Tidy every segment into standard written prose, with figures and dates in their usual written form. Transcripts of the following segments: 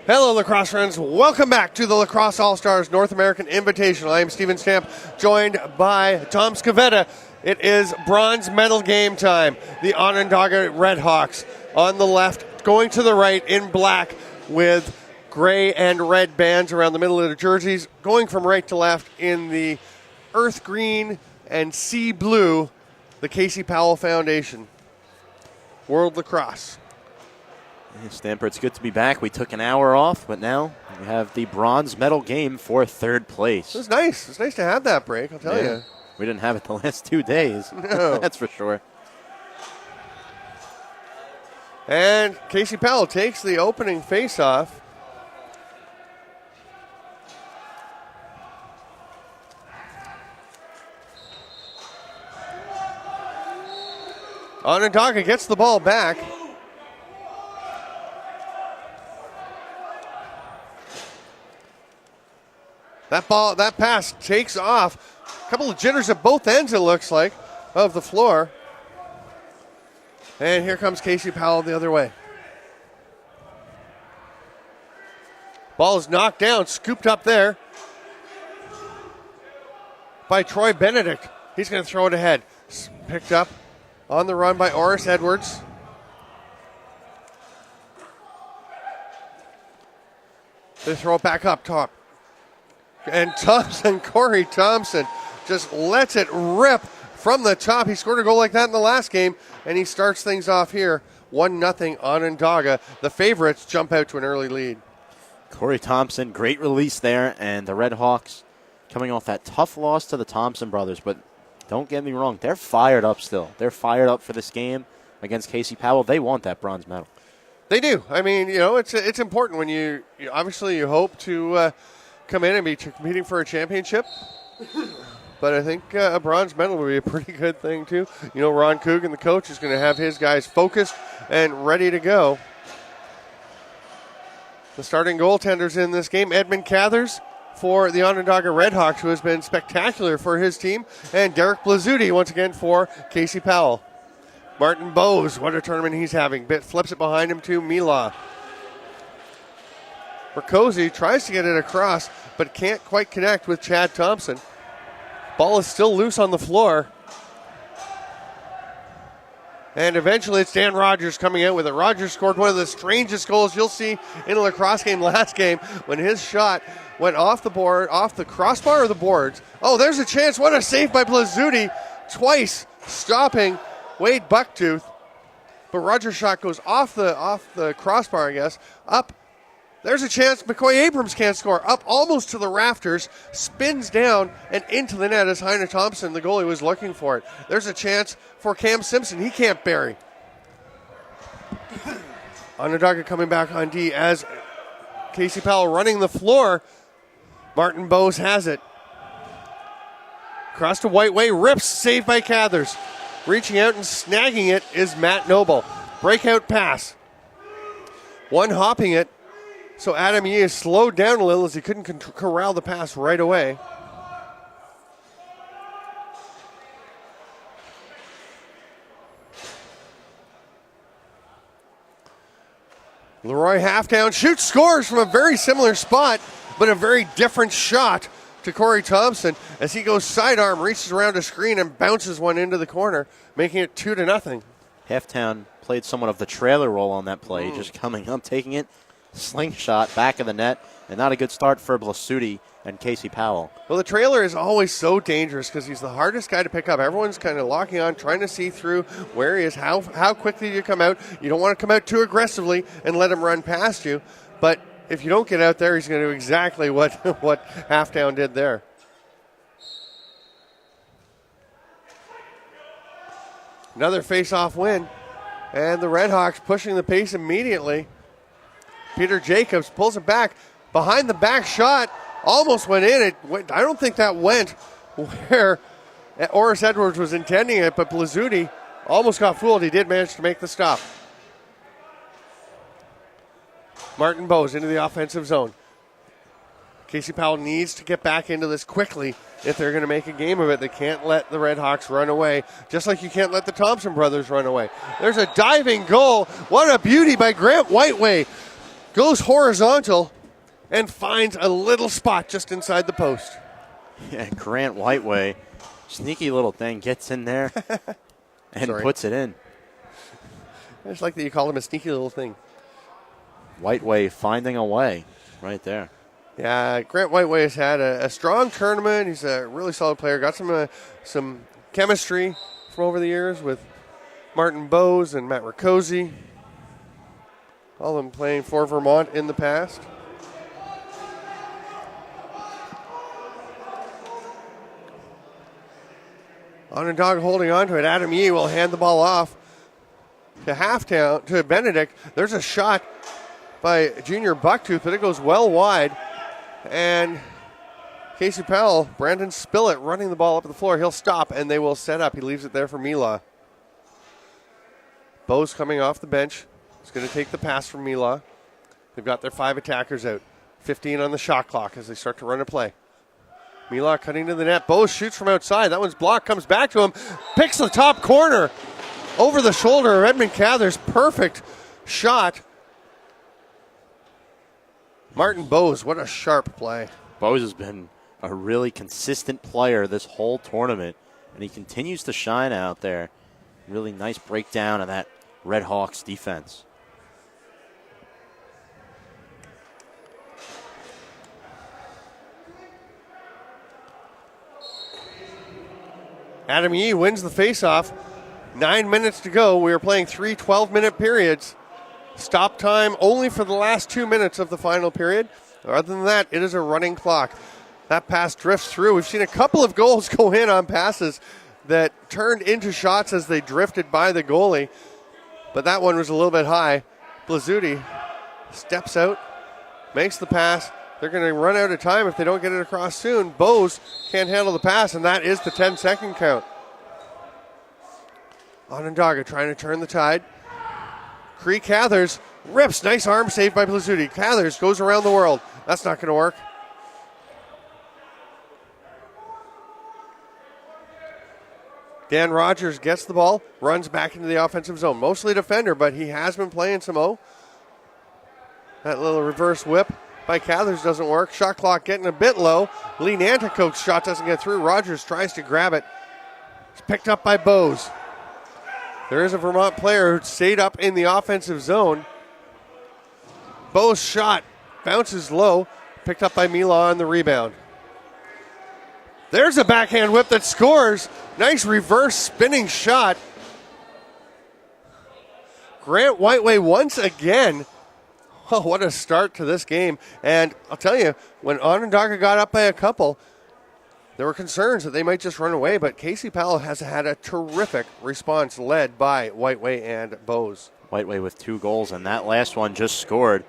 Hello, lacrosse friends. Welcome back to the LaxAllStars North American Invitational. I am Steven Stamp, joined by Tom Scavetta. It is bronze medal game time. The Onondaga Redhawks on the left, going to the right in black with gray and red bands around the middle of the jerseys, going from right to left in the earth green and sea blue, the Casey Powell Foundation. World Lacrosse. Hey, Stamper, it's good to be back. We took an hour off, but now we have the bronze medal game for third place. It's nice. It's nice to have that break, I'll tell you. We didn't have it the last 2 days. No. That's for sure. And Casey Powell takes the opening face-off. Onondaga gets the ball back. That pass takes off. A couple of jitters at both ends, it looks like, of the floor. And here comes Casey Powell the other way. Ball is knocked down, scooped up there by Troy Benedict. He's going to throw it ahead. Picked up on the run by Oris Edwards. They throw it back up top. And Corey Thompson just lets it rip from the top. He scored a goal like that in the last game, and he starts things off here. 1-0 Onondaga. The favorites jump out to an early lead. Corey Thompson, great release there, and the Redhawks coming off that tough loss to the Thompson brothers. But don't get me wrong, they're fired up still. They're fired up for this game against Casey Powell. They want that bronze medal. They do. I mean, it's important when you obviously you hope to come in and be competing for a championship. But I think a bronze medal would be a pretty good thing, too. Ron Coogan, the coach, is going to have his guys focused and ready to go. The starting goaltenders in this game, Edmund Cathers for the Onondaga Redhawks, who has been spectacular for his team, and Derek Blazzuti once again for Casey Powell. Martin Bowes, what a tournament he's having. Flips it behind him to Mila. Mercosi tries to get it across, but can't quite connect with Chad Thompson. Ball is still loose on the floor. And eventually it's Dan Rogers coming out with it. Rogers scored one of the strangest goals you'll see in a lacrosse game last game when his shot went off the board, off the crossbar or the boards. Oh, there's a chance. What a save by Blazzuti. Twice stopping Wade Bucktooth. But Rogers' shot goes off the crossbar, I guess, up. There's a chance McCoy Abrams can't score. Up almost to the rafters, spins down and into the net as Heine Thompson, the goalie, was looking for it. There's a chance for Cam Simpson. He can't bury. Onondaga coming back on D as Casey Powell running the floor. Martin Bowes has it. Cross to Whiteway, rips, saved by Cathers. Reaching out and snagging it is Matt Noble. Breakout pass. One hopping it. So Adam Yee is slowed down a little as he couldn't corral the pass right away. Leroy Halftown shoots, scores from a very similar spot, but a very different shot to Corey Thompson as he goes sidearm, reaches around a screen and bounces one into the corner, making it 2-0. Halftown played somewhat of the trailer role on that play, just coming up, taking it, slingshot, back of the net, and not a good start for Blazzuti and Casey Powell. Well, the trailer is always so dangerous because he's the hardest guy to pick up. Everyone's kind of locking on, trying to see through where he is, how quickly you come out. You don't want to come out too aggressively and let him run past you. But if you don't get out there, he's going to do exactly what Halftown did there. Another face-off win. And the Redhawks pushing the pace immediately. Peter Jacobs pulls it back. Behind the back shot. Almost went in. I don't think that went where Oris Edwards was intending it, but Blazzuti almost got fooled. He did manage to make the stop. Martin Bowes into the offensive zone. Casey Powell needs to get back into this quickly if they're going to make a game of it. They can't let the Redhawks run away, just like you can't let the Thompson brothers run away. There's a diving goal. What a beauty by Grant Whiteway. goes horizontal and finds a little spot just inside the post. Yeah, Grant Whiteway, sneaky little thing, gets in there and puts it in. I just like that you call him a sneaky little thing. Whiteway finding a way right there. Yeah, Grant Whiteway has had a strong tournament. He's a really solid player. Got some chemistry from over the years with Martin Bowes and Matt Riccozzi. All of them playing for Vermont in the past. Onondaga holding on to it. Adam Yee will hand the ball off to Halftown, to Benedict. There's a shot by Junior Bucktooth, but it goes well wide. And Casey Powell, Brandon Spillett running the ball up the floor. He'll stop, and they will set up. He leaves it there for Mila. Bowes coming off the bench. He's going to take the pass from Mila. They've got their 5 attackers out. 15 on the shot clock as they start to run a play. Mila cutting to the net. Bowes shoots from outside. That one's blocked. Comes back to him. Picks the top corner. Over the shoulder of Edmund Cathers. Perfect shot. Martin Bowes, what a sharp play. Bowes has been a really consistent player this whole tournament, and he continues to shine out there. Really nice breakdown of that Redhawks defense. Adam Yee wins the faceoff. 9 minutes to go. We are playing 3 12-minute periods. Stop time only for the last 2 minutes of the final period. Other than that, it is a running clock. That pass drifts through. We've seen a couple of goals go in on passes that turned into shots as they drifted by the goalie. But that one was a little bit high. Blazzuti steps out, makes the pass. They're going to run out of time if they don't get it across soon. Bowes can't handle the pass, and that is the 10-second count. Onondaga trying to turn the tide. Cree Cathers rips. Nice arm save by Blazzuti. Cathers goes around the world. That's not going to work. Dan Rogers gets the ball, runs back into the offensive zone. Mostly defender, but he has been playing some O. That little reverse whip by Cathers doesn't work. Shot clock getting a bit low. Lee Nanticoke's shot doesn't get through. Rogers tries to grab it. It's picked up by Bowes. There is a Vermont player who stayed up in the offensive zone. Bowes' shot bounces low. Picked up by Mila on the rebound. There's a backhand whip that scores. Nice reverse spinning shot. Grant Whiteway once again. Oh, what a start to this game. And I'll tell you, when Onondaga got up by a couple, there were concerns that they might just run away, but Casey Powell has had a terrific response led by Whiteway and Bowes. Whiteway with 2 goals, and that last one just scored.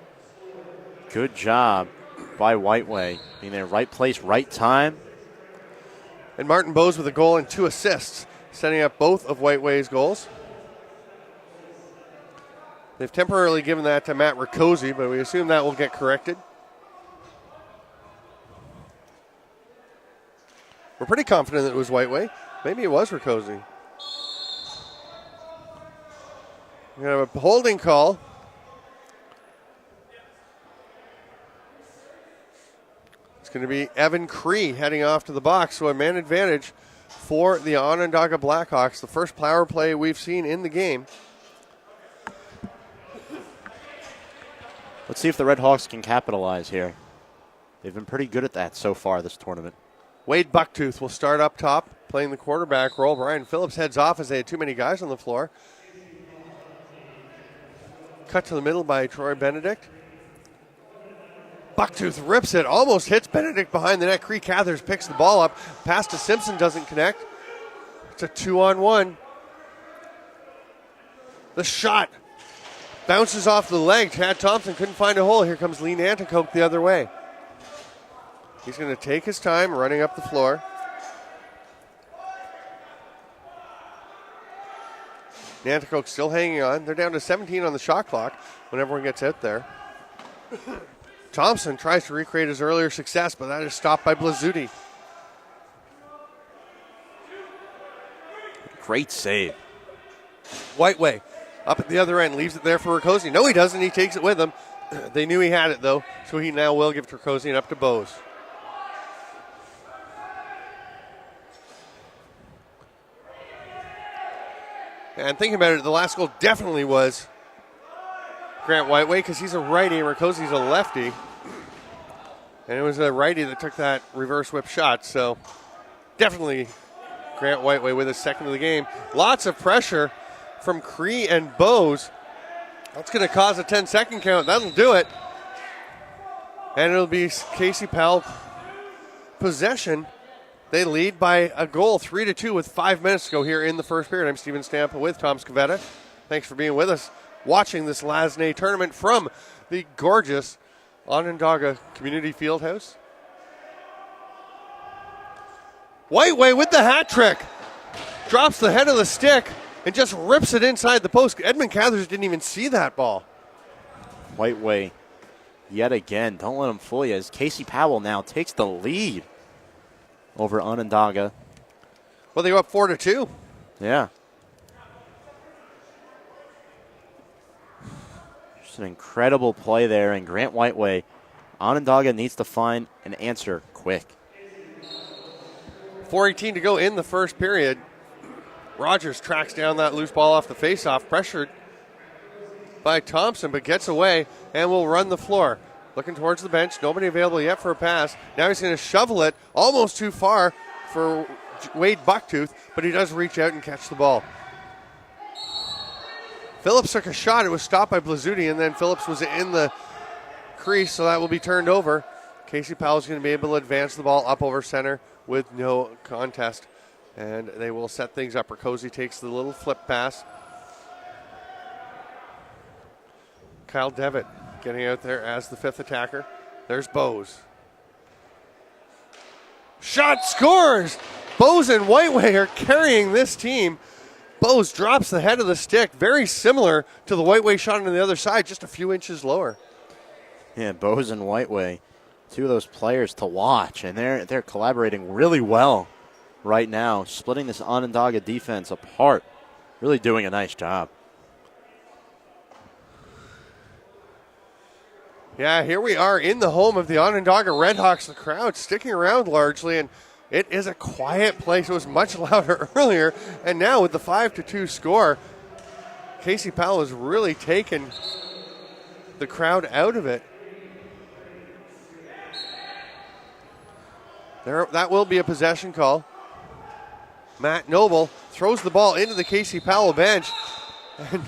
Good job by Whiteway. Being there, right place, right time. And Martin Bowes with a goal and 2 assists, setting up both of Whiteway's goals. They've temporarily given that to Matt Riccozzi, but we assume that will get corrected. We're pretty confident that it was Whiteway. Maybe it was Riccozzi. We have a holding call. It's going to be Evan Cree heading off to the box, so a man advantage for the Onondaga Blackhawks. The first power play we've seen in the game. Let's see if the Redhawks can capitalize here. They've been pretty good at that so far this tournament. Wade Bucktooth will start up top, playing the quarterback role. Brian Phillips heads off as they had too many guys on the floor. Cut to the middle by Troy Benedict. Bucktooth rips it, almost hits Benedict behind the net. Cree Cathers picks the ball up. Pass to Simpson doesn't connect. It's a 2-on-1. The shot bounces off the leg. Chad Thompson couldn't find a hole. Here comes Lee Nanticoke the other way. He's going to take his time running up the floor. Nanticoke still hanging on. They're down to 17 on the shot clock when everyone gets out there. Thompson tries to recreate his earlier success, but that is stopped by Blazzuti. Great save. Whiteway up at the other end, leaves it there for Riccozzi. No, he doesn't. He takes it with him. They knew he had it, though, so he now will give Terkosian up to Bose. And thinking about it, the last goal definitely was Grant Whiteway because he's a righty and Rakosi's a lefty. And it was a righty that took that reverse whip shot, so definitely Grant Whiteway with his second of the game. Lots of pressure from Cree and Bose. That's going to cause a 10-second count. That'll do it. And it'll be Casey Powell possession. They lead by a goal, 3-2, with 5 minutes to go here in the first period. I'm Steven Stampa with Tom Scavetta. Thanks for being with us, watching this LASNAI tournament from the gorgeous Onondaga Community Fieldhouse. Whiteway with the hat trick. Drops the head of the stick and just rips it inside the post. Edmund Cathers didn't even see that ball. Whiteway, yet again, don't let him fool you, as Casey Powell now takes the lead over Onondaga. Well, they go up 4-2. Yeah. Just an incredible play there, and Grant Whiteway, Onondaga needs to find an answer quick. 4:18 to go in the first period. Rogers tracks down that loose ball off the faceoff, pressured by Thompson, but gets away and will run the floor. Looking towards the bench, nobody available yet for a pass. Now he's going to shovel it almost too far for Wade Bucktooth, but he does reach out and catch the ball. Phillips took a shot. It was stopped by Blazzuti, and then Phillips was in the crease, so that will be turned over. Casey Powell's going to be able to advance the ball up over center with no contest, and they will set things up. Rakosi takes the little flip pass. Kyle Devitt getting out there as the fifth attacker. There's Bose. Shot scores! Bose and Whiteway are carrying this team. Bose drops the head of the stick, very similar to the Whiteway shot on the other side, just a few inches lower. Yeah, Bose and Whiteway, two of those players to watch, and they're collaborating really well right now, splitting this Onondaga defense apart. Really doing a nice job. Yeah, here we are in the home of the Onondaga Redhawks. The crowd sticking around largely, and it is a quiet place. It was much louder earlier, and now with the 5-2 score, Casey Powell has really taken the crowd out of it. That will be a possession call. Matt Noble throws the ball into the Casey Powell bench, and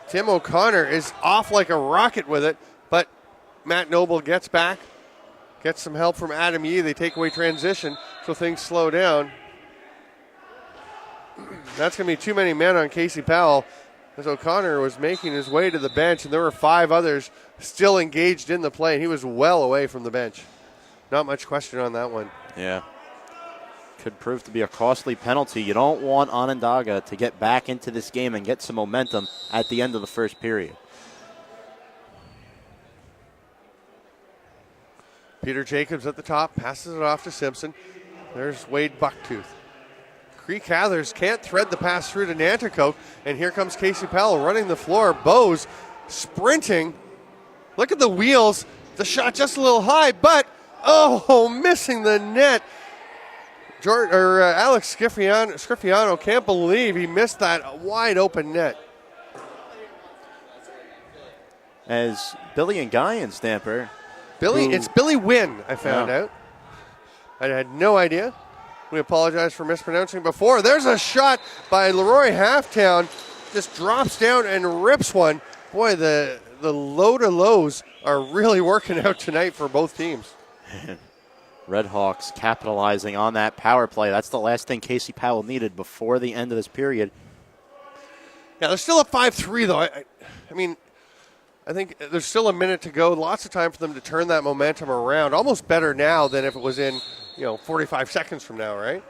Tim O'Connor is off like a rocket with it, but Matt Noble gets back, gets some help from Adam Yee. They take away transition, so things slow down. That's going to be too many men on Casey Powell, as O'Connor was making his way to the bench, and there were 5 others still engaged in the play, and he was well away from the bench. Not much question on that one. Yeah. Could prove to be a costly penalty. You don't want Onondaga to get back into this game and get some momentum at the end of the first period. Peter Jacobs at the top, passes it off to Simpson. There's Wade Bucktooth. Cree Cathers can't thread the pass through to Nanticoke, and here comes Casey Powell running the floor. Bose sprinting. Look at the wheels. The shot just a little high, but, missing the net. Alex Scrifiano can't believe he missed that wide open net. As Billy and Guy and Stamper. It's Billy Wynn, I found out. I had no idea. We apologize for mispronouncing before. There's a shot by Leroy Halftown. Just drops down and rips one. Boy, the low-to-lows are really working out tonight for both teams. Redhawks capitalizing on that power play. That's the last thing Casey Powell needed before the end of this period. Yeah, they're still up 5-3, though. I think there's still a minute to go. Lots of time for them to turn that momentum around. Almost better now than if it was in, 45 seconds from now, right?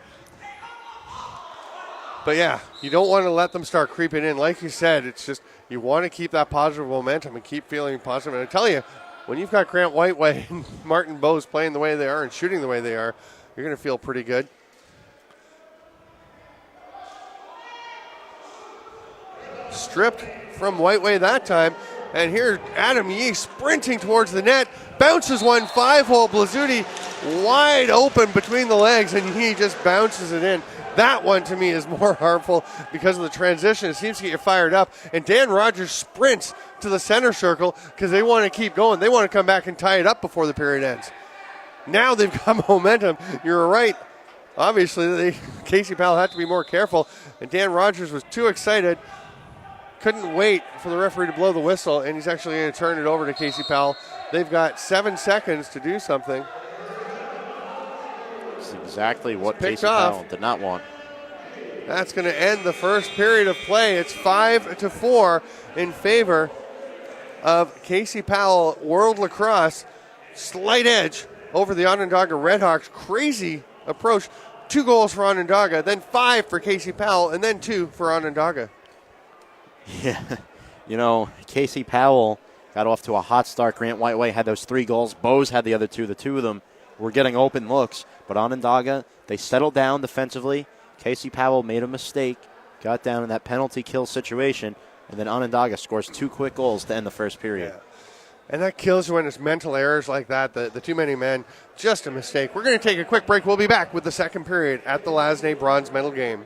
But, yeah, you don't want to let them start creeping in. Like you said, it's just you want to keep that positive momentum and keep feeling positive. And I tell you, when you've got Grant Whiteway and Martin Bose playing the way they are and shooting the way they are, you're going to feel pretty good. Stripped from Whiteway that time. And here, Adam Yee sprinting towards the net. Bounces one 5-hole. Blazzuti wide open between the legs, and he just bounces it in. That one, to me, is more harmful because of the transition. It seems to get you fired up. And Dan Rogers sprints to the center circle because they want to keep going. They want to come back and tie it up before the period ends. Now they've got momentum. You're right. Obviously, Casey Powell had to be more careful. And Dan Rogers was too excited. Couldn't wait for the referee to blow the whistle, and he's actually going to turn it over to Casey Powell. They've got 7 seconds to do something. That's exactly what Casey Powell did not want. That's going to end the first period of play. It's 5-4 in favor of Casey Powell. World Lacrosse, slight edge over the Onondaga Redhawks. Crazy approach. 2 goals for Onondaga, then 5 for Casey Powell, and then 2 for Onondaga. Yeah, Casey Powell got off to a hot start. Grant Whiteway had those 3 goals. Bose had the other 2. The 2 of them were getting open looks. But Onondaga, they settled down defensively. Casey Powell made a mistake, got down in that penalty kill situation, and then Onondaga scores 2 quick goals to end the first period. Yeah. And that kills you when it's mental errors like that, the too many men, just a mistake. We're going to take a quick break. We'll be back with the second period at the LASNAI bronze medal game.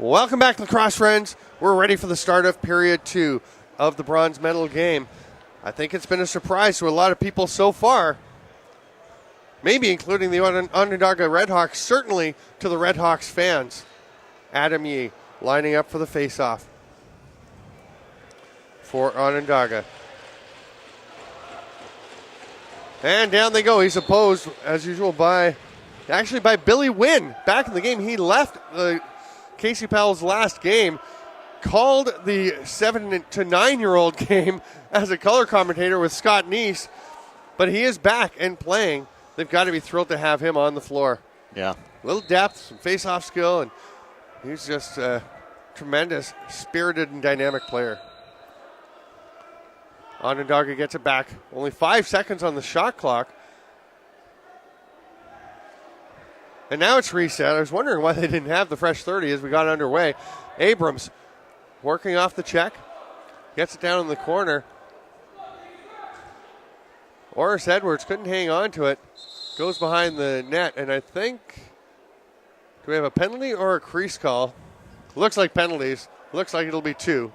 Welcome back, Lacrosse friends. We're ready for the start of period 2 of the bronze medal game. I think it's been a surprise to a lot of people so far, maybe including the Onondaga Redhawks, certainly to the Redhawks fans. Adam Yee lining up for the faceoff for Onondaga. And down they go. He's opposed, as usual, by Billy Wynn. Back in the game, he left Casey Powell's last game, called the 7- to 9-year-old game as a color commentator with Scott Neese, but he is back and playing. They've got to be thrilled to have him on the floor. A Yeah. little depth, some face-off skill, and he's just a tremendous, spirited, and dynamic player. Onondaga gets it back. Only 5 seconds on the shot clock. And now it's reset. I was wondering why they didn't have the fresh 30 as we got underway. Abrams working off the check. Gets it down in the corner. Oris Edwards couldn't hang on to it. Goes behind the net. And I think, do we have a penalty or a crease call? Looks like penalties. Looks like it'll be 2.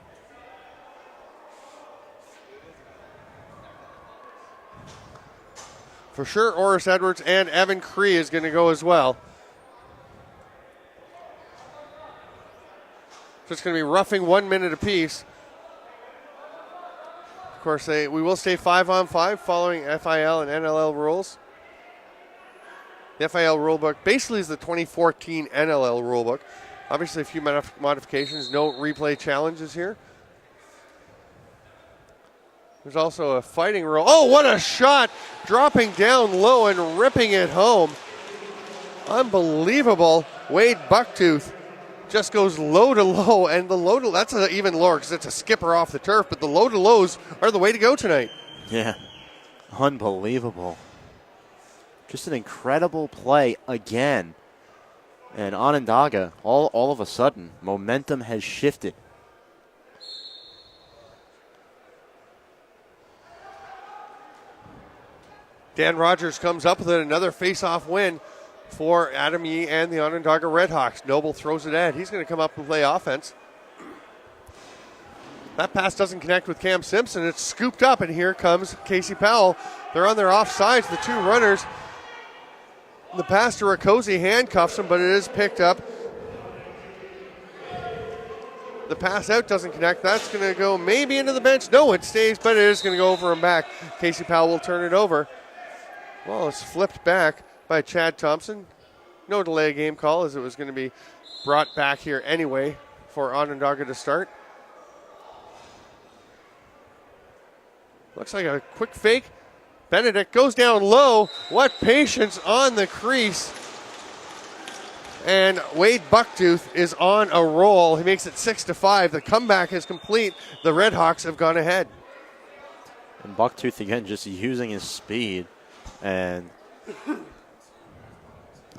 For sure, Oris Edwards and Evan Cree is going to go as well. So it's going to be roughing 1 minute apiece. Of course, we will stay 5-on-5 following FIL and NLL rules. The FIL rulebook basically is the 2014 NLL rulebook. Obviously, a few modifications. No replay challenges here. There's also a fighting rule. Oh, what a shot! Dropping down low and ripping it home. Unbelievable. Wade Bucktooth just goes low to low, and the low to that's even lower because it's a skipper off the turf, but the low to lows are the way to go tonight. Yeah, unbelievable. Just an incredible play again. And Onondaga, all of a sudden, momentum has shifted. Dan Rogers comes up with another face-off win for Adam Yee and the Onondaga Redhawks. Noble throws it in. He's going to come up and play offense. That pass doesn't connect with Cam Simpson. It's scooped up, and here comes Casey Powell. They're on their offsides, the 2 runners. The pass to Rakosi handcuffs him, but it is picked up. The pass out doesn't connect. That's going to go maybe into the bench. No, it stays, but it is going to go over and back. Casey Powell will turn it over. Well, it's flipped back by Chad Thompson. No delay game call, as it was going to be brought back here anyway for Onondaga to start. Looks like a quick fake. Benedict goes down low. What patience on the crease. And Wade Bucktooth is on a roll. He makes it 6-5. The comeback is complete. The Redhawks have gone ahead. And Bucktooth again just using his speed. And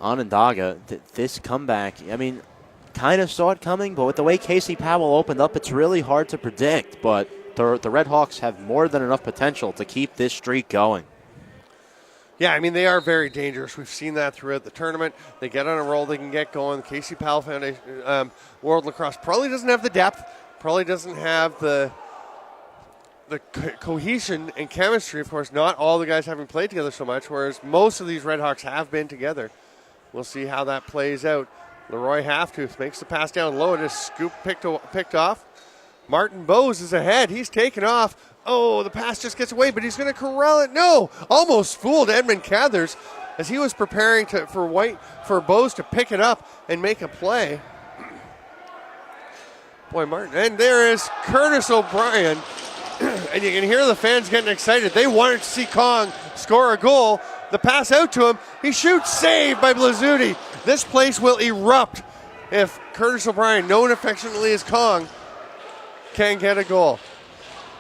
Onondaga, this comeback, I mean, kind of saw it coming, but with the way Casey Powell opened up, it's really hard to predict. But the Redhawks have more than enough potential to keep this streak going. Yeah, I mean, they are very dangerous. We've seen that throughout the tournament. They get on a roll, they can get going. The Casey Powell Foundation, World Lacrosse probably doesn't have the depth, probably doesn't have the cohesion and chemistry. Of course, not all the guys having played together so much, whereas most of these Redhawks have been together. We'll see how that plays out. Leroy Halftooth makes the pass down low. It is scooped, picked off. Martin Bose is ahead. He's taken off. Oh, the pass just gets away, but he's going to corral it. No, almost fooled Edmund Cathers as he was preparing for Bose to pick it up and make a play. Boy, Martin, and there is Curtis O'Brien, and you can hear the fans getting excited. They wanted to see Kong score a goal. The pass out to him. He shoots, saved by Blazzuti. This place will erupt if Curtis O'Brien, known affectionately as Kong, can get a goal.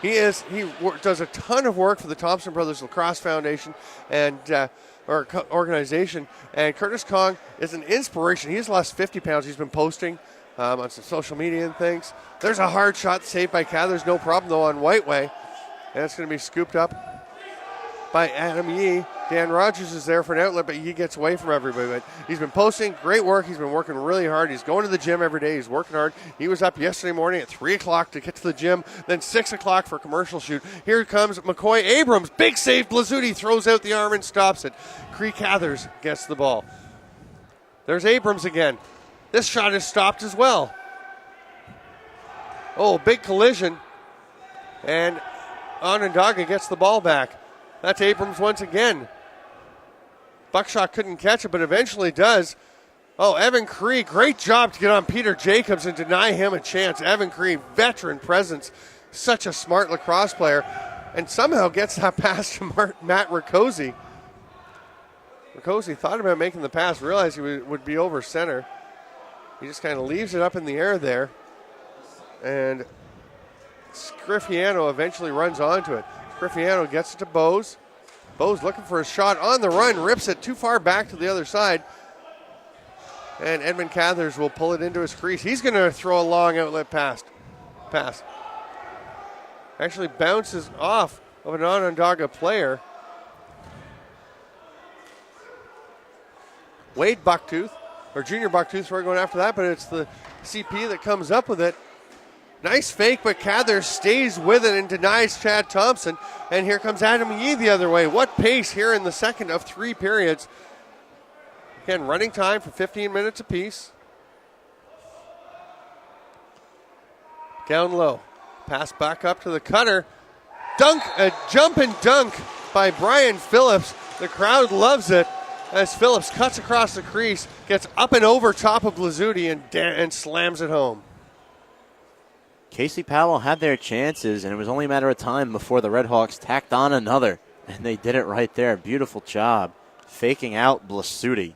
He does a ton of work for the Thompson Brothers Lacrosse Foundation and organization. And Curtis Kong is an inspiration. He's lost 50 pounds. He's been posting on some social media and things. There's a hard shot saved by Cathers. No problem, though, on Whiteway. And it's going to be scooped up by Adam Yee. Dan Rogers is there for an outlet, but Yee gets away from everybody. But he's been posting great work. He's been working really hard. He's going to the gym every day. He's working hard. He was up yesterday morning at 3 o'clock to get to the gym, then 6 o'clock for a commercial shoot. Here comes McCoy Abrams. Big save. Blazzuti throws out the arm and stops it. Cree Cathers gets the ball. There's Abrams again. This shot is stopped as well. Oh, big collision. And Onondaga gets the ball back. That's Abrams once again. Buckshot couldn't catch it, but eventually does. Oh, Evan Cree, great job to get on Peter Jacobs and deny him a chance. Evan Cree, veteran presence, such a smart lacrosse player, and somehow gets that pass to Matt Rakosi. Rakosi thought about making the pass, realized he would be over center. He just kind of leaves it up in the air there, and Scrifiano eventually runs onto it. Scrifiano gets it to Bose. Bose looking for a shot on the run, rips it too far back to the other side. And Edmund Cathers will pull it into his crease. He's going to throw a long outlet pass. Actually bounces off of an Onondaga player. Wade Bucktooth, or Junior Bucktooth, we're going after that, but it's the CP that comes up with it. Nice fake, but Cathers stays with it and denies Chad Thompson. And here comes Adam Yee the other way. What pace here in the second of 3 periods. Again, running time for 15 minutes apiece. Down low. Pass back up to the cutter. Dunk, a jump and dunk by Brian Phillips. The crowd loves it as Phillips cuts across the crease, gets up and over top of Blazzuti and slams it home. Casey Powell had their chances, and it was only a matter of time before the Redhawks tacked on another, and they did it right there. Beautiful job faking out Blazzuti,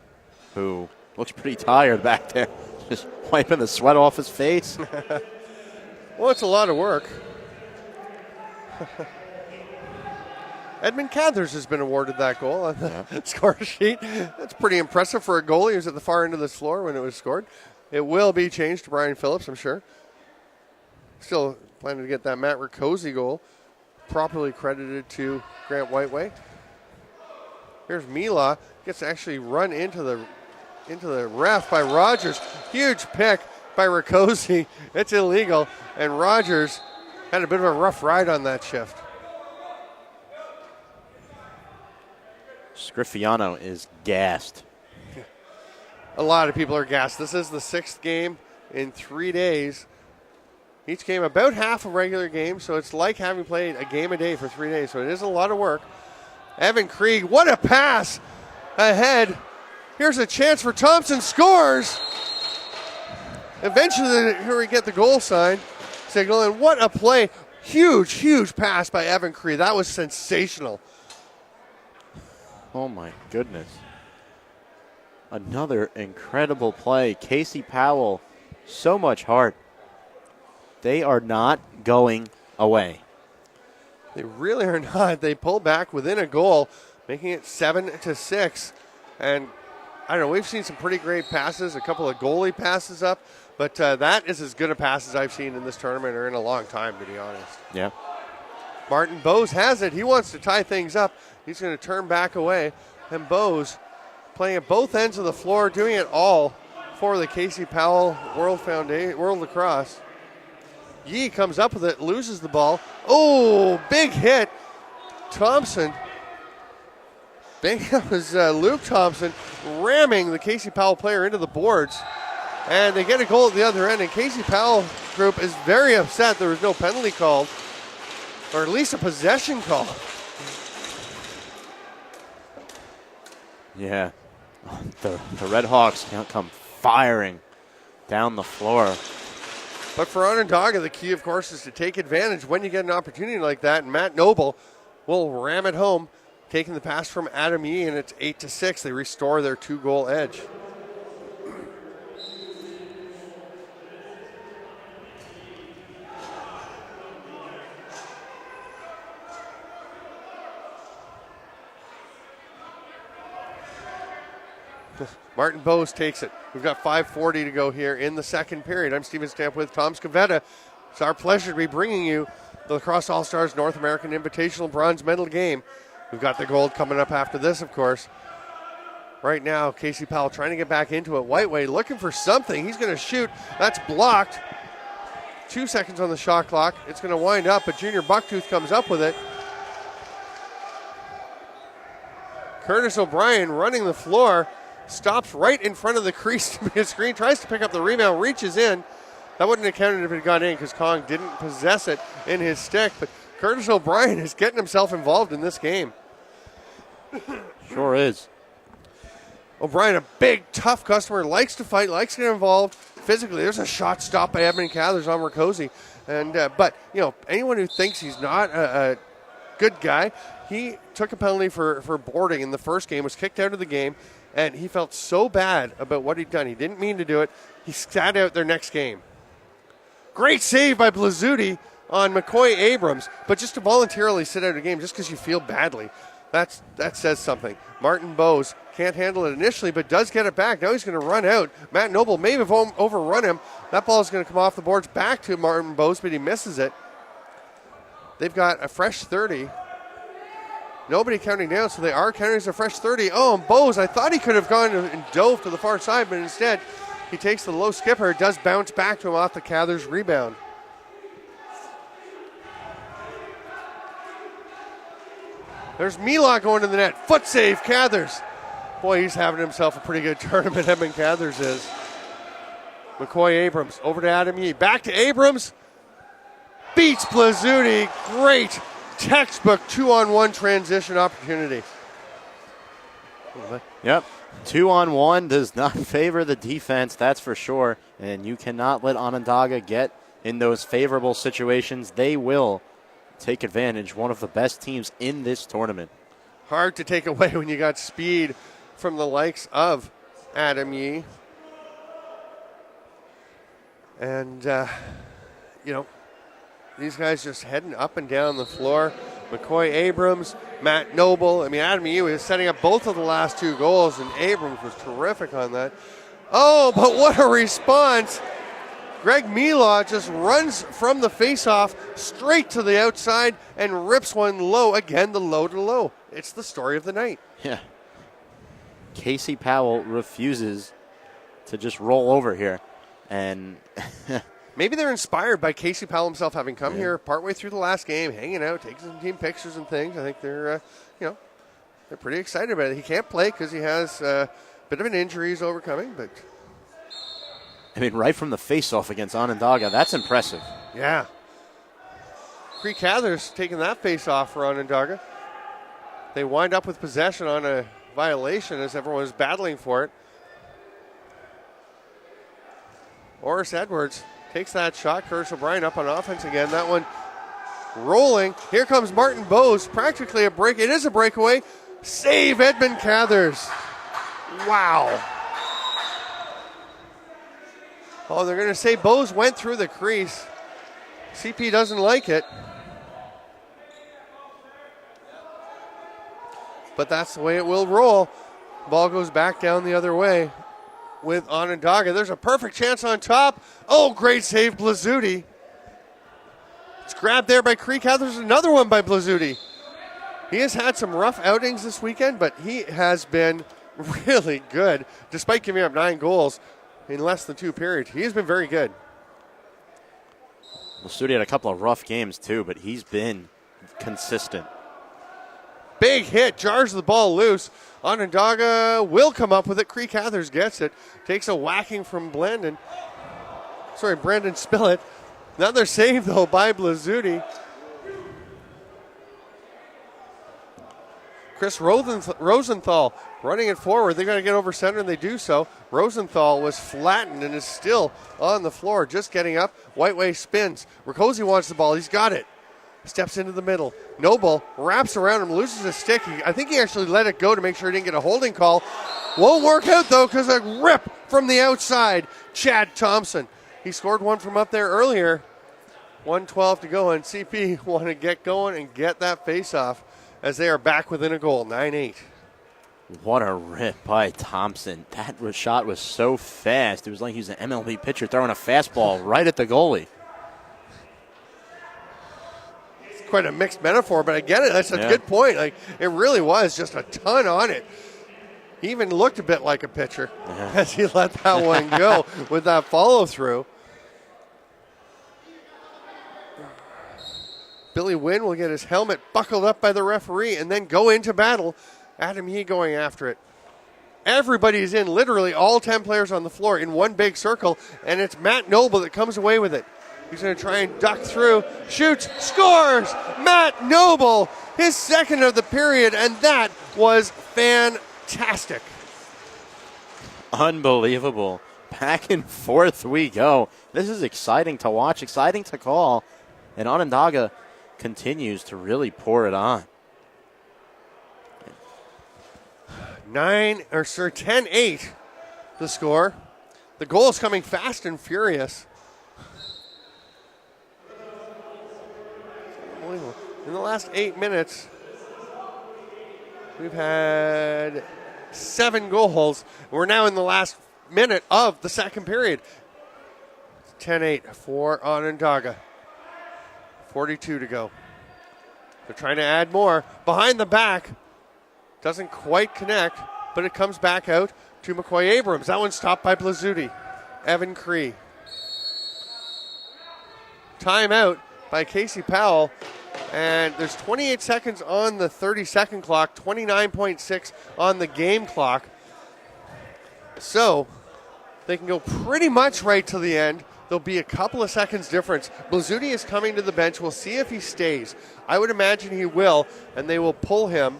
who looks pretty tired back there, just wiping the sweat off his face. Well, it's a lot of work. Edmund Cathers has been awarded that goal on the score sheet. That's pretty impressive for a goalie. He was at the far end of the floor when it was scored. It will be changed to Brian Phillips, I'm sure. Still planning to get that Matt Rakosi goal properly credited to Grant Whiteway. Here's Mila. Gets actually run into the ref by Rogers. Huge pick by Rakosi. It's illegal. And Rogers had a bit of a rough ride on that shift. Scrifiano is gassed. A lot of people are gassed. This is the 6th game in 3 days. Each game about half a regular game, so it's like having played a game a day for 3 days. So it is a lot of work. Evan Krieg, what a pass ahead. Here's a chance for Thompson, scores. Eventually, here we get the goal sign signal, and what a play. Huge, huge pass by Evan Krieg. That was sensational. Oh, my goodness. Another incredible play. Casey Powell, so much heart. They are not going away. They really are not. They pull back within a goal, making it 7-6. And I don't know, we've seen some pretty great passes, a couple of goalie passes up, but that is as good a pass as I've seen in this tournament or in a long time, to be honest. Yeah. Martin Bose has it. He wants to tie things up. He's going to turn back away. And Bose playing at both ends of the floor, doing it all for the Casey Powell World Lacrosse. Yee comes up with it, loses the ball. Oh, big hit. Thompson. That was Luke Thompson ramming the Casey Powell player into the boards. And they get a goal at the other end. And Casey Powell group is very upset there was no penalty called, or at least a possession call. Yeah. The Red Hawks come firing down the floor. But for Onondaga, the key, of course, is to take advantage when you get an opportunity like that. And Matt Noble will ram it home, taking the pass from Adam Yee, and it's 8-6. They restore their 2-goal edge. Martin Bose takes it. We've got 5:40 to go here in the second period. I'm Steven Stamp with Tom Scavetta. It's our pleasure to be bringing you the Lacrosse All-Stars North American Invitational Bronze Medal game. We've got the gold coming up after this, of course. Right now, Casey Powell trying to get back into it. Whiteway looking for something. He's going to shoot. That's blocked. 2 seconds on the shot clock. It's going to wind up, but Junior Bucktooth comes up with it. Curtis O'Brien running the floor. Stops right in front of the crease to be a screen. Tries to pick up the rebound. Reaches in. That wouldn't have counted if it had gone in because Kong didn't possess it in his stick. But Curtis O'Brien is getting himself involved in this game. Sure is. O'Brien, a big, tough customer, likes to fight, likes to get involved physically. There's a shot stop by Edmund Cathers on Rakosi. And but, you know, anyone who thinks he's not a good guy, he took a penalty for boarding in the first game, was kicked out of the game, and he felt so bad about what he'd done. He didn't mean to do it. He sat out their next game. Great save by Blazzuti on McCoy Abrams, but just to voluntarily sit out a game just because you feel badly, that says something. Martin Bose can't handle it initially, but does get it back. Now he's going to run out. Matt Noble may have overrun him. That ball is going to come off the boards back to Martin Bose, but he misses it. They've got a fresh 30. Nobody counting down, so they are counting as a fresh 30. Oh, and Bose, I thought he could have gone and dove to the far side, but instead he takes the low skipper. It does bounce back to him off the Cathers rebound. There's Mila going to the net. Foot save, Cathers. Boy, he's having himself a pretty good tournament, Edmund Cathers is. McCoy Abrams over to Adam Yee. Back to Abrams. Beats Blazzuti. Great textbook 2-on-1 transition opportunity. Yep. 2-on-1 does not favor the defense, that's for sure. And you cannot let Onondaga get in those favorable situations. They will take advantage. One of the best teams in this tournament. Hard to take away when you got speed from the likes of Adam Yee. And, you know, these guys just heading up and down the floor. McCoy Abrams, Matt Noble. I mean, Adam Yee was setting up both of the last 2 goals, and Abrams was terrific on that. Oh, but what a response. Greg Mila just runs from the faceoff straight to the outside and rips one low. Again, the low to low. It's the story of the night. Yeah. Casey Powell refuses to just roll over here. And maybe they're inspired by Casey Powell himself having come here partway through the last game, hanging out, taking some team pictures and things. I think they're, they're pretty excited about it. He can't play because he has Bit of an injury he's overcoming, but I mean, right from the face-off against Onondaga, that's impressive. yeah. Cree Cathers taking that face-off for Onondaga. They wind up with possession on a violation as everyone is battling for it. Oris Edwards takes that shot. Curtis O'Brien up on offense again. That one rolling. Here comes Martin Bose. Practically a break. It is a breakaway. Save Edmund Cathers. Wow. Oh, they're going to say Bose went through the crease. CP doesn't like it. But that's the way it will roll. Ball goes back down the other way with Onondaga. There's a perfect chance on top. Oh, great save, Blazzuti. It's grabbed there by Cree Cathers. Another one by Blazzuti. He has had some rough outings this weekend, but he has been really good. Despite giving up 9 goals in less than 2 periods, he has been very good. Blazzuti had a couple of rough games too, but he's been consistent. Big hit, jars the ball loose. Onondaga will come up with it. Cree Cathers gets it. Takes a whacking from Brandon Spillett. Another save, though, by Blazzuti. Chris Rosenthal running it forward. They're going to get over center, and they do so. Rosenthal was flattened and is still on the floor, just getting up. Whiteway spins. Rakosi wants the ball. He's got it. Steps into the middle. Noble wraps around him, loses a stick. I think he actually let it go to make sure he didn't get a holding call. Won't work out, though, because a rip from the outside. Chad Thompson. He scored one from up there earlier. 1:12 to go, and CP want to get going and get that face-off as they are back within a goal, 9-8. What a rip by Thompson. That shot was so fast. It was like he was an MLB pitcher throwing a fastball right at the goalie. Quite a mixed metaphor, but I get it. That's a good point. Like, it really was just a ton on it. He even looked a bit like a pitcher as he let that one go with that follow through. Billy Wynn will get his helmet buckled up by the referee and then go into battle. Adam Yee going after it. Everybody's in, literally all 10 players on the floor in one big circle, and it's Matt Noble that comes away with it. He's going to try and duck through, shoots, scores! Matt Noble, his second of the period, and that was fantastic. Unbelievable. Back and forth we go. This is exciting to watch, exciting to call, and Onondaga continues to really pour it on. 10-8 the score. The goal is coming fast and furious. In the last 8 minutes, we've had 7 goals. We're now in the last minute of the second period. 10-8 for Onondaga. 42 to go. They're trying to add more. Behind the back. Doesn't quite connect, but it comes back out to McCoy Abrams. That one's stopped by Blazzuti. Evan Cree. Timeout by Casey Powell. And there's 28 seconds on the 30-second clock, 29.6 on the game clock. So they can go pretty much right to the end. There'll be a couple of seconds difference. Blazzuti is coming to the bench. We'll see if he stays. I would imagine he will, and they will pull him.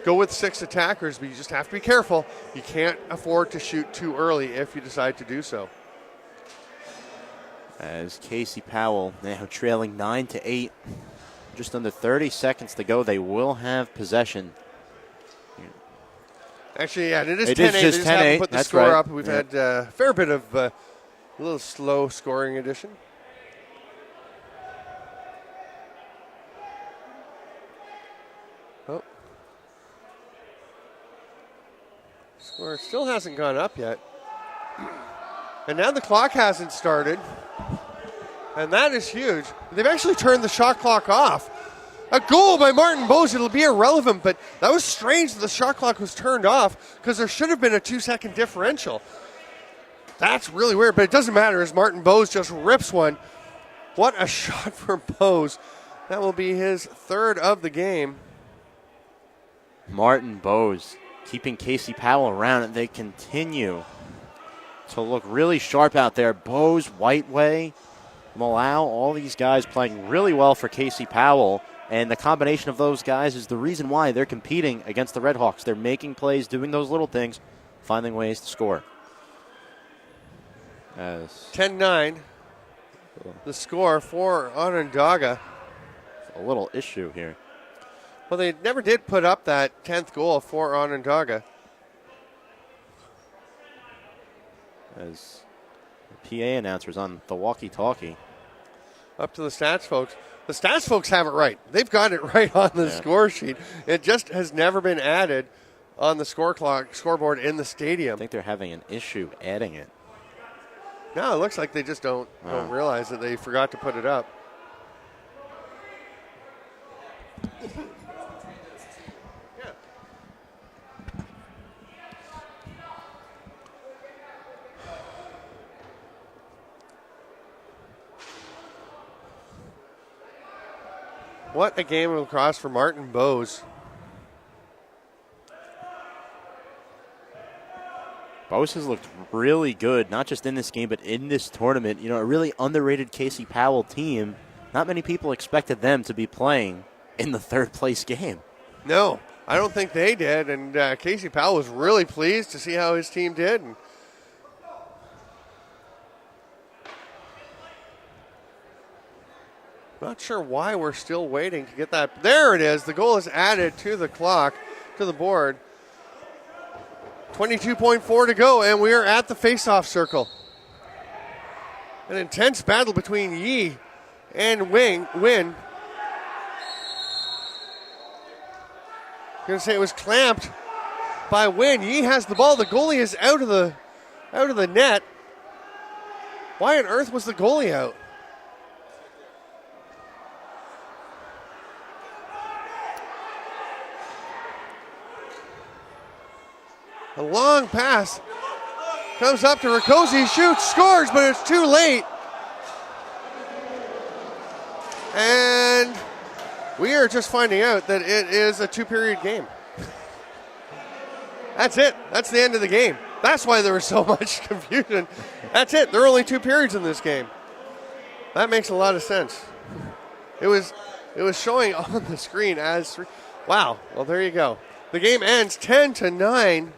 Go with 6 attackers, but you just have to be careful. You can't afford to shoot too early if you decide to do so. As Casey Powell now trailing 9-8. Just under 30 seconds to go. They will have possession. Actually, yeah, it is 10-8. It is They just just haven't 10-8. put the That's score right. up. We've had a fair bit of a little slow scoring addition. Oh. Score still hasn't gone up yet. And now the clock hasn't started. And that is huge. They've actually turned the shot clock off. A goal by Martin Bose. It'll be irrelevant, but that was strange that the shot clock was turned off because there should have been a 2-second differential. That's really weird, but it doesn't matter as Martin Bose just rips one. What a shot for Bose. That will be his third of the game. Martin Bose keeping Casey Powell around, and they continue to look really sharp out there. Bose, Whiteway, Malau, all these guys playing really well for Casey Powell. And the combination of those guys is the reason why they're competing against the Redhawks. They're making plays, doing those little things, finding ways to score. 10-9, the score for Onondaga. A little issue here. Well, they never did put up that 10th goal for Onondaga. As the PA announcer's on the walkie-talkie. Up to the stats folks. The stats folks have it right. They've got it right on the score sheet. It just has never been added on the scoreboard in the stadium. I think they're having an issue adding it. No, it looks like they just don't realize that they forgot to put it up. What a game of lacrosse for Martin Bose. Bose has looked really good, not just in this game, but in this tournament. You know, a really underrated Casey Powell team. Not many people expected them to be playing in the third-place game. No, I don't think they did. And Casey Powell was really pleased to see how his team did. And not sure why we're still waiting to get that. There it is. The goal is added to the clock, to the board. 22.4 to go, and we are at the face-off circle. An intense battle between Yee and Win. I'm going to say it was clamped by Win. Yee has the ball. The goalie is out of the net. Why on earth was the goalie out? A long pass comes up to Riccozzi, shoots, scores, but it's too late. And we are just finding out that it is a two-period game. That's it. That's the end of the game. That's why there was so much confusion. That's it. There are only 2 periods in this game. That makes a lot of sense. It was showing on the screen as 3. Wow. Well, there you go. The game ends 10-9.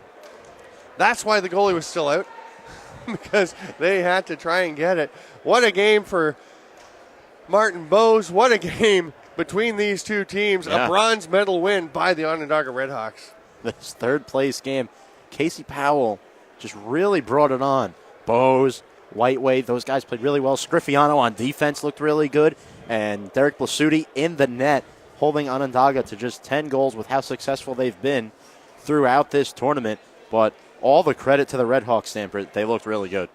That's why the goalie was still out, because they had to try and get it. What a game for Martin Bose. What a game between these two teams. Yeah. A bronze medal win by the Onondaga Redhawks. This third-place game, Casey Powell just really brought it on. Bose, Whiteway, those guys played really well. Scrifiano on defense looked really good. And Derek Blasutti in the net, holding Onondaga to just 10 goals with how successful they've been throughout this tournament. But all the credit to the Redhawks, Stamper. They looked really good.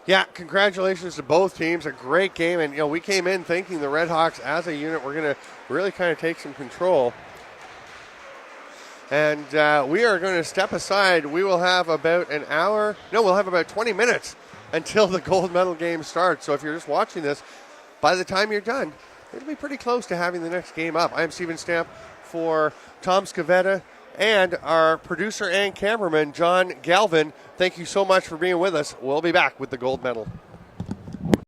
Yeah, congratulations to both teams. A great game. And, we came in thinking the Redhawks as a unit were going to really kind of take some control. And we are going to step aside. We will have about we'll have about 20 minutes until the gold medal game starts. So if you're just watching this, by the time you're done, it'll be pretty close to having the next game up. I'm Steven Stamp for Tom Scavetta and our producer and cameraman, John Galvin. Thank you so much for being with us. We'll be back with the gold medal.